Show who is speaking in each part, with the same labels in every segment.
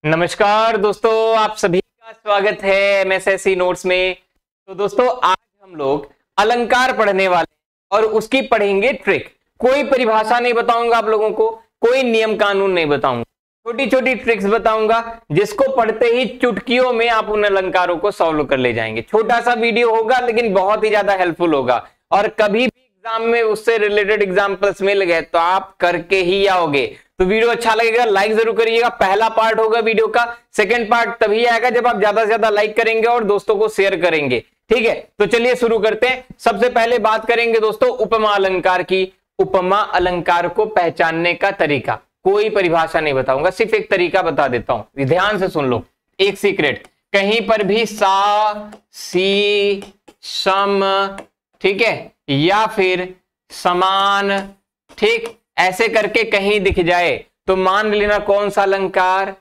Speaker 1: नमस्कार दोस्तों, आप सभी का स्वागत है एमएसएससी नोट्स में। तो दोस्तों, आज हम लोग अलंकार पढ़ने वाले हैं और उसकी पढ़ेंगे ट्रिक। कोई परिभाषा नहीं बताऊंगा आप लोगों को, कोई नियम कानून नहीं बताऊंगा, छोटी छोटी ट्रिक्स बताऊंगा जिसको पढ़ते ही चुटकियों में आप उन अलंकारों को सॉल्व कर ले जाएंगे। छोटा सा वीडियो होगा लेकिन बहुत ही ज्यादा हेल्पफुल होगा, और कभी भी एग्जाम में उससे रिलेटेड एग्जांपल्स मिल गए तो आप करके ही आओगे। तो वीडियो अच्छा लगेगा, लाइक जरूर करिएगा। पहला पार्ट होगा वीडियो का, सेकंड पार्ट तभी आएगा जब आप ज्यादा से ज्यादा लाइक करेंगे और दोस्तों को शेयर करेंगे। ठीक है, तो चलिए शुरू करते हैं। सबसे पहले बात करेंगे दोस्तों उपमा अलंकार की। उपमा अलंकार को पहचानने का तरीका, कोई परिभाषा नहीं बताऊंगा, सिर्फ एक तरीका बता देता हूं, ध्यान से सुन लो। एक सीक्रेट, कहीं पर भी सा, सी, सम, ठीक है, या फिर समान, ठीक, ऐसे करके कहीं दिख जाए तो मान लेना कौन सा अलंकार,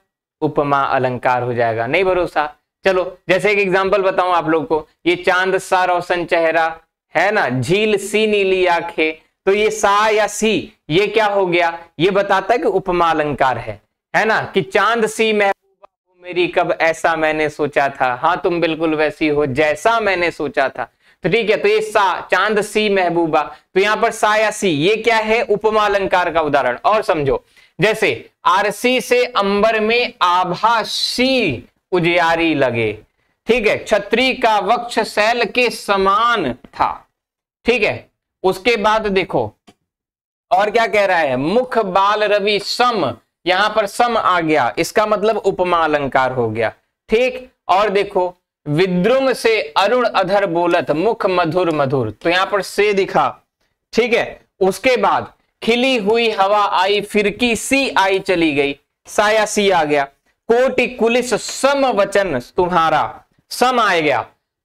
Speaker 1: उपमा अलंकार हो जाएगा। नहीं भरोसा, चलो जैसे एक एग्जांपल बताऊं आप लोग को। ये चांद सा रोशन चेहरा है ना, झील सी नीली आंखें, तो ये सा या सी ये क्या हो गया, ये बताता है कि उपमा अलंकार है ना। कि चांद सी महबूबा हो मेरी कब ऐसा मैंने सोचा था, हाँ तुम बिल्कुल वैसी हो जैसा मैंने सोचा था। तो ठीक है, तो ये सा, चांद सी महबूबा, तो यहां पर सा या सी ये क्या है, उपमा अलंकार का उदाहरण। और समझो, जैसे आरसी से अंबर में आभा सी उजियारी लगे, ठीक है, छतरी का वक्ष शैल के समान था। ठीक है, उसके बाद देखो और क्या कह रहा है, मुख बाल रवि सम, यहां पर सम आ गया, इसका मतलब उपमा अलंकार हो गया। ठीक, और देखो विद्रुम से अरुण अधर बोलत मुख मधुर मधुर, तो यहां पर से दिखा। ठीक है, उसके बाद खिली हुई हवा आई फिरकी सी आई चली गई, सा या सी आ गया। कोटि कुलिस सम वचन तुम्हारा, सम आ गया।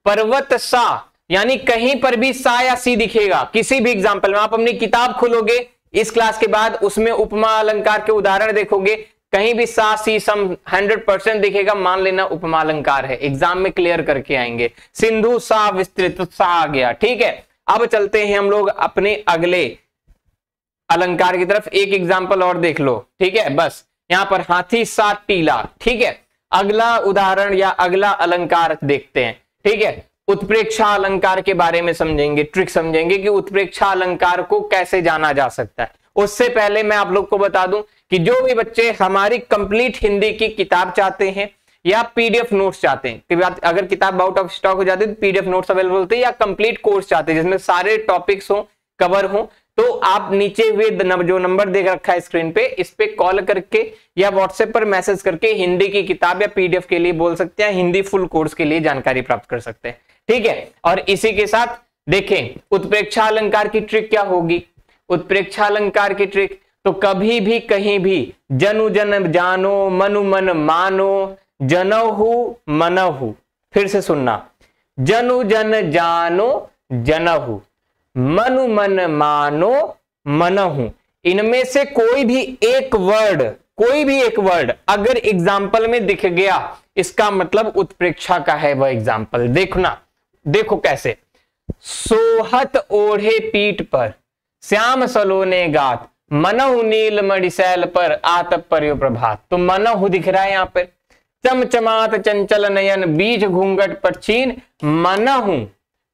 Speaker 1: पर्वत सा, यानी कहीं पर भी सा या सी दिखेगा किसी भी एग्जाम्पल में। आप अपनी किताब खोलोगे इस क्लास के बाद, उसमें उपमा अलंकार के उदाहरण देखोगे, कहीं भी सा सी सम 100% दिखेगा, मान लेना उपमा अलंकार है। एग्जाम में क्लियर करके आएंगे। सिंधु सा विस्तृत, सा आ गया। ठीक है, अब चलते हैं हम लोग अपने अगले अलंकार की तरफ। एक एग्जाम्पल और देख लो, ठीक है, बस यहां पर हाथी सा टीला। ठीक है, अगला उदाहरण या अगला अलंकार देखते हैं। ठीक है, उत्प्रेक्षा अलंकार के बारे में समझेंगे, ट्रिक समझेंगे कि उत्प्रेक्षा अलंकार को कैसे जाना जा सकता है। उससे पहले मैं आप लोग को बता दूं कि जो भी बच्चे हमारी कंप्लीट हिंदी की किताब चाहते हैं या पीडीएफ नोट्स चाहते हैं, कि अगर किताब आउट ऑफ स्टॉक हो जाती है तो पीडीएफ नोट्स अवेलेबल होते हैं, या कंप्लीट कोर्स चाहते हैं जिसमें सारे टॉपिक्स हो, कवर हो, तो आप नीचे हुए जो नंबर देख रखा है स्क्रीन पे, इस पे कॉल करके या व्हाट्सएप पर मैसेज करके हिंदी की किताब या पीडीएफ के लिए बोल सकते हैं, हिंदी फुल कोर्स के लिए जानकारी प्राप्त कर सकते हैं। ठीक है, और इसी के साथ देखें उत्प्रेक्षा अलंकार की ट्रिक क्या होगी। उत्प्रेक्षा अलंकार की ट्रिक, तो कभी भी कहीं भी जनु जन जानो मनु मन मानो जनहु मनहु, फिर से सुनना, जनु जन जानो जनहु, मनु मन मानो मनहु, इनमें से कोई भी एक वर्ड अगर एग्जाम्पल में दिख गया, इसका मतलब उत्प्रेक्षा का है वह एग्जाम्पल। देखना, देखो कैसे, सोहत ओढ़े पीठ पर श्याम सलोने गात, मनहु नील मणिशैल पर आतप पर्यो प्रभात, तो मनहु दिख रहा है यहां पर। चमचमात चंचल नयन बीच घूंघट पर छीन, मनहु,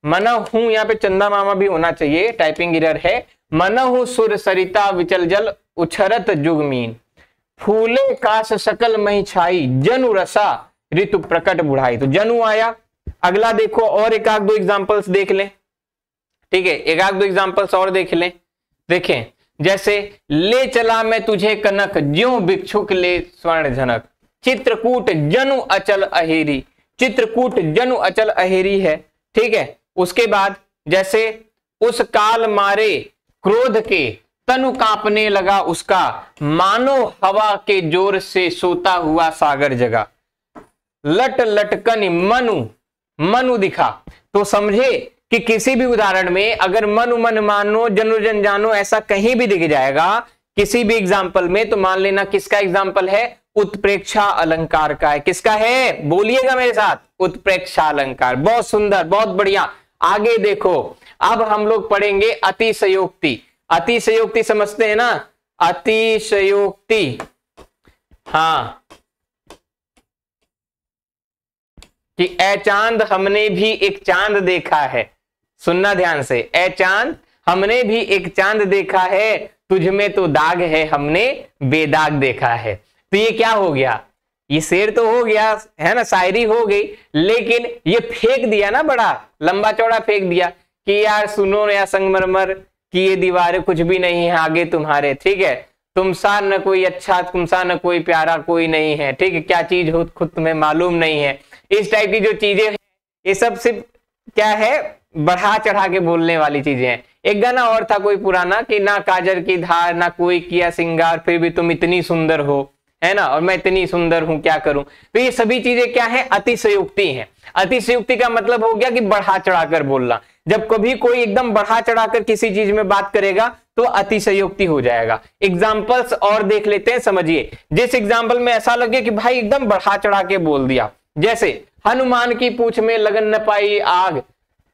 Speaker 1: मनहु यहाँ पे चंदा मामा भी होना चाहिए, टाइपिंग एरर है। मनहु सुर सरिता विचल जल उछरत जुगमीन, फूले काश सकल मही छाई जनु रसा ऋतु प्रकट बुढ़ाई, तो जनु आया। अगला देखो और एक आध दो एग्जांपल्स देख लें। ठीक है, एक आध दो एग्जांपल्स और देख लें। देखें, जैसे ले चला मैं तुझे कनक ज्यों भिक्षुक ले स्वर्ण झनक, चित्रकूट जनु अचल अहेरी, चित्रकूट जनु अचल अहेरी है। ठीक है, उसके बाद जैसे उस काल मारे क्रोध के तनु कांपने लगा उसका, मानो हवा के जोर से सोता हुआ सागर जगा, लट लटकन मनु, मनु दिखा। तो समझे कि किसी भी उदाहरण में अगर मनु मन मानो जनु जन जानो ऐसा कहीं भी दिख जाएगा किसी भी एग्जाम्पल में, तो मान लेना किसका एग्जाम्पल है, उत्प्रेक्षा अलंकार का है। किसका है, बोलिएगा मेरे साथ, उत्प्रेक्षा अलंकार। बहुत सुंदर, बहुत बढ़िया। आगे देखो, अब हम लोग पढ़ेंगे अतिशयोक्ति। अतिशयोक्ति समझते हैं ना, अतिशयोक्ति, हाँ कि ए चांद हमने भी एक चांद देखा है, सुनना ध्यान से, ए चांद हमने भी एक चांद देखा है, तुझ में तो दाग है हमने बेदाग देखा है। तो ये क्या हो गया, ये शेर तो हो गया है ना, शायरी हो गई, लेकिन ये फेंक दिया ना, बड़ा लंबा चौड़ा फेंक दिया कि यार सुनो या संगमरमर कि ये दीवारें कुछ भी नहीं है आगे तुम्हारे, ठीक है, तुमसा न कोई अच्छा, तुमसा न कोई प्यारा कोई नहीं है, ठीक है, क्या चीज हो खुद तुम्हें मालूम नहीं है। इस टाइप की जो चीजें हैं ये सब सिर्फ क्या है, बढ़ा चढ़ा के बोलने वाली चीजें हैं। एक गाना और था कोई पुराना कि ना काजर की धार ना कोई किया सिंगार फिर भी तुम इतनी सुंदर हो, है ना, और मैं इतनी सुंदर हूं क्या करूं। तो ये सभी चीजें क्या है, अतिशयोक्ति है। अतिशयोक्ति का मतलब हो गया कि बढ़ा चढ़ाकर बोलना। जब कभी कोई एकदम बढ़ा चढ़ाकर किसी चीज में बात करेगा तो अतिशयोक्ति हो जाएगा। एग्जाम्पल्स और देख लेते हैं, समझिए। जिस एग्जाम्पल में ऐसा लगे कि भाई एकदम बढ़ा चढ़ा के बोल दिया, जैसे हनुमान की पूंछ में लगन न पाई आग,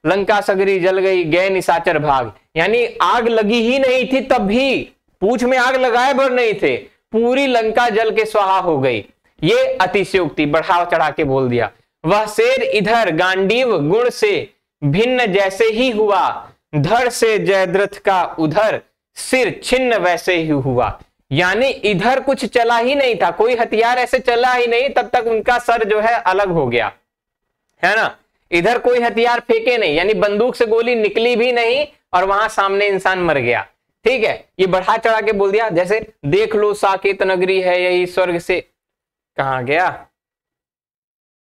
Speaker 1: लंका सगरी जल गई गए निशाचर भाग। यानी आग लगी ही नहीं थी, तब भी पूंछ में आग लगाए भर नहीं थे, पूरी लंका जल के स्वाहा हो गई। ये अतिशयोक्ति, बढ़ा चढ़ा के बोल दिया। वह शेर इधर गांडीव गुण से भिन्न जैसे ही हुआ, धड़ से जयद्रथ का उधर सिर छिन्न वैसे ही हुआ। यानी इधर कुछ चला ही नहीं था, कोई हथियार ऐसे चला ही नहीं, तब तक उनका सर जो है अलग हो गया, है ना। इधर कोई हथियार फेंके नहीं, यानी बंदूक से गोली निकली भी नहीं और वहां सामने इंसान मर गया, ठीक है। ये बढ़ा चढ़ा के बोल दिया। जैसे देख लो साकेत नगरी है यही स्वर्ग से, कहां गया,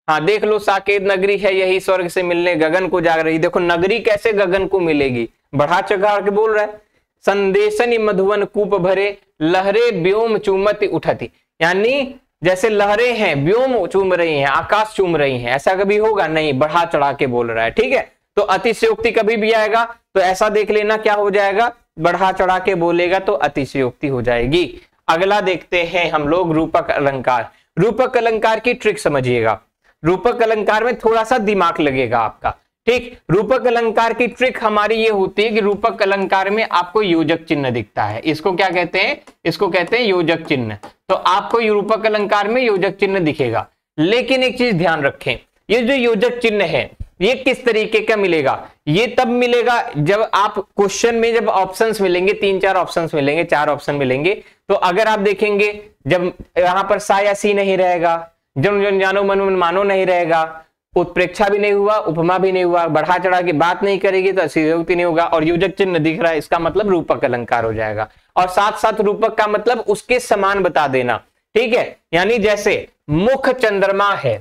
Speaker 1: हाँ, देख लो साकेत नगरी है यही स्वर्ग से मिलने गगन को जाग रही। देखो नगरी कैसे गगन को मिलेगी, बढ़ा चढ़ा के बोल रहा है। संदेशनी मधुवन कूप भरे लहरे व्योम चूमती उठती। यानी जैसे लहरें हैं व्योम चूम रही हैं, आकाश चूम रही हैं, ऐसा कभी होगा नहीं, बढ़ा चढ़ा के बोल रहा है, ठीक है। तो अतिशयोक्ति कभी भी आएगा तो ऐसा देख लेना क्या हो जाएगा, बढ़ा चढ़ा के बोलेगा तो अतिशयोक्ति हो जाएगी। अगला देखते हैं हम लोग रूपक अलंकार। रूपक अलंकार की ट्रिक समझिएगा। रूपक अलंकार में थोड़ा सा दिमाग लगेगा आपका, ठीक। रूपक अलंकार की ट्रिक हमारी ये होती है कि रूपक अलंकार में आपको योजक चिन्ह दिखता है। इसको क्या कहते हैं, इसको कहते हैं योजक चिन्ह। तो आपको रूपक अलंकार में योजक चिन्ह दिखेगा। लेकिन एक चीज ध्यान रखें, ये जो योजक चिन्ह है ये किस तरीके का मिलेगा, ये तब मिलेगा जब आप क्वेश्चन में, जब ऑप्शंस मिलेंगे, 3-4 ऑप्शंस मिलेंगे, 4 ऑप्शन मिलेंगे, तो अगर आप देखेंगे जब यहां पर सा या सी नहीं रहेगा, जन जन जानो मन मन मानो नहीं रहेगा, उत्प्रेक्षा भी नहीं हुआ, उपमा भी नहीं हुआ, बढ़ा चढ़ा के बात नहीं करेगी तो अतिशयोक्ति नहीं होगा, और योजक चिन्ह दिख रहा है, इसका मतलब रूपक अलंकार हो जाएगा। और साथ साथ रूपक का मतलब उसके समान बता देना, ठीक है। यानी जैसे मुख चंद्रमा है,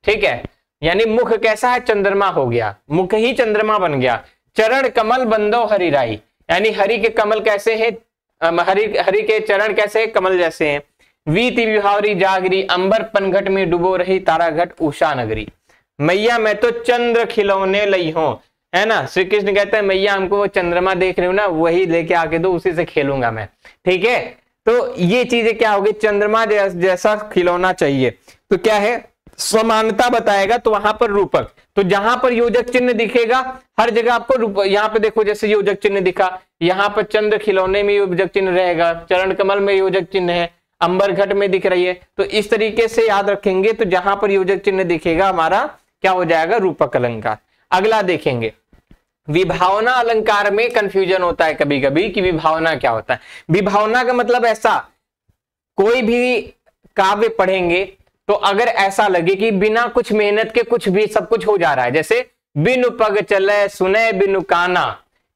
Speaker 1: ठीक है, यानी मुख कैसा है, चंद्रमा हो गया, मुख ही चंद्रमा बन गया। चरण कमल बंदो हरिराई, यानी हरि के कमल कैसे है, हरि के चरण कैसे है, कमल जैसे हैं। वीति विहावरी जागरी अंबर पनघट में डुबो रही ताराघट उषा नगरी। मैया मैं तो चंद्र खिलौने लई हूं, है ना। श्री कृष्ण कहते हैं मैया हमको वो चंद्रमा देख रही हूं ना, वही लेके आके दो, उसी से खेलूंगा मैं, ठीक है। तो ये चीजें क्या होगी, चंद्रमा जैसा खिलौना चाहिए, तो क्या है, समानता बताएगा, तो वहां पर रूपक। तो जहां पर योजक चिन्ह दिखेगा हर जगह आपको यहाँ पे देखो, जैसे योजक चिन्ह दिखा, यहाँ पर चंद्र खिलौने में योजक चिन्ह रहेगा, चरण कमल में योजक चिन्ह है, अंबर घट में दिख रही है। तो इस तरीके से याद रखेंगे, तो जहां पर योजक चिन्ह दिखेगा हमारा क्या हो जाएगा, रूपक अलंकार। अगला देखेंगे, विभावना अलंकार में कंफ्यूजन होता है कभी कभी कि विभावना क्या होता है। विभावना का मतलब ऐसा, कोई भी काव्य पढ़ेंगे तो अगर ऐसा लगे कि बिना कुछ मेहनत के कुछ भी सब कुछ हो जा रहा है, जैसे बिनु पग चले सुने बिनु काना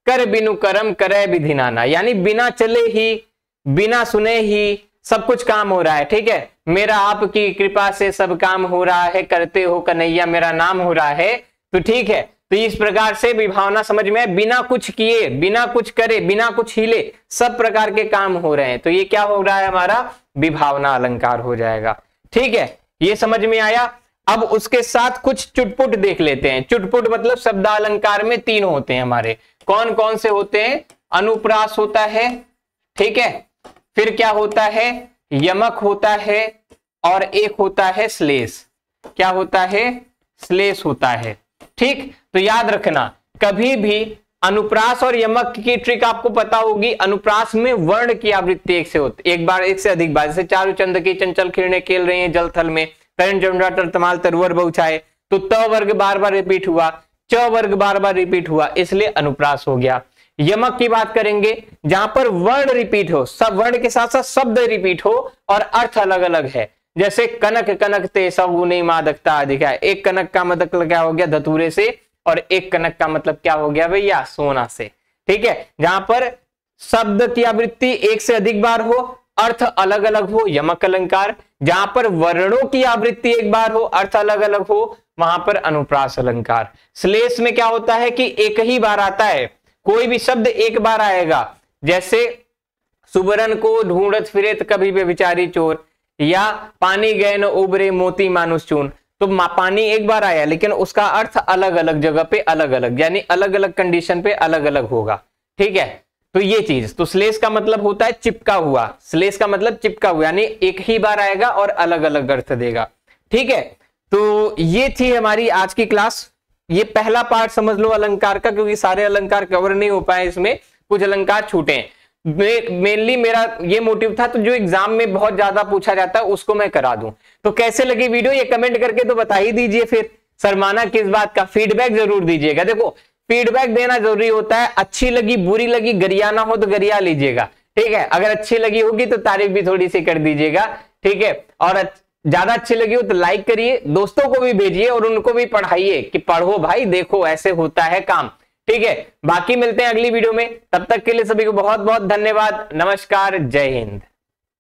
Speaker 1: कर बिनु करम करे विधि नाना। यानी बिना चले ही बिना सुने ही सब कुछ काम हो रहा है, ठीक है, मेरा आपकी कृपा से सब काम हो रहा है, करते हो कन्हैया मेरा नाम हो रहा है, तो ठीक है। तो इस प्रकार से विभावना समझ में, बिना कुछ किए, बिना कुछ करे, बिना कुछ हिले, सब प्रकार के काम हो रहे हैं, तो ये क्या हो रहा है, हमारा विभावना अलंकार हो जाएगा, ठीक है। ये समझ में आया। अब उसके साथ कुछ चुटपुट देख लेते हैं। चुटपुट मतलब शब्दालंकार में 3 होते हैं हमारे, कौन कौन से होते हैं, अनुप्रास होता है, ठीक है, फिर क्या होता है, यमक होता है, और एक होता है श्लेष। क्या होता है, श्लेष होता है, ठीक। तो याद रखना, कभी भी अनुप्रास और यमक की ट्रिक आपको पता होगी। अनुप्रास में वर्ण की आवृत्ति एक से होती, एक बार एक से अधिक बार, जैसे चारु चंद की चंचल किरणें खेल रही हैं जल थल में, करण जमरा तमाल तरुवर बहुछाए, तो त वर्ग बार बार रिपीट हुआ, च वर्ग बार बार रिपीट हुआ, इसलिए अनुप्रास हो गया। यमक की बात करेंगे, जहां पर वर्ण रिपीट हो, सब वर्ण के साथ साथ शब्द रिपीट हो और अर्थ अलग अलग है, जैसे कनक कनकते सगुनी मादकता अधिक है। एक कनक का मतलब क्या हो गया, धतूरे से, और एक कनक का मतलब क्या हो गया भैया, सोना से। ठीक है, जहां पर शब्द की आवृत्ति एक से अधिक बार हो, अर्थ अलग अलग हो, यमक अलंकार। जहां पर वर्णों की आवृत्ति एक बार हो, अर्थ अलग अलग हो, वहां पर अनुप्रास अलंकार। श्लेष में क्या होता है कि एक ही बार आता है, कोई भी शब्द एक बार आएगा, जैसे सुबरन को ढूंढत फिरेत कभी व्यभिचारी चोर, या पानी गए न उबरे मोती मानुष चून। तो पानी एक बार आया, लेकिन उसका अर्थ अलग अलग जगह पे अलग अलग, यानी अलग अलग कंडीशन पे अलग अलग होगा। ठीक है, तो ये चीज, तो श्लेष का मतलब होता है चिपका हुआ, श्लेष का मतलब चिपका हुआ, यानी एक ही बार आएगा और अलग अलग अर्थ देगा। ठीक है, तो ये थी हमारी आज की क्लास। ये पहला पार्ट समझ लो अलंकार का, क्योंकि सारे अलंकार कवर नहीं हो पाए, इसमें कुछ अलंकार छूटे। मेनली मेरा ये मोटिव था, तो जो एग्जाम में बहुत ज्यादा पूछा जाता है उसको मैं करा दूं। तो कैसे लगी वीडियो ये कमेंट करके तो बता ही दीजिए। फिर शर्माना किस बात का, फीडबैक जरूर दीजिएगा। देखो फीडबैक देना जरूरी होता है, अच्छी लगी बुरी लगी गरियाना हो तो गरिया लीजिएगा। ठीक है, अगर अच्छी लगी होगी तो तारीफ भी थोड़ी सी कर दीजिएगा। ठीक है, और ज्यादा अच्छी लगी हो तो लाइक करिए, दोस्तों को भी भेजिए और उनको भी पढ़ाइए कि पढ़ो भाई, देखो ऐसे होता है काम। ठीक है, बाकी मिलते हैं अगली वीडियो में, तब तक के लिए सभी को बहुत बहुत धन्यवाद। नमस्कार, जय हिंद।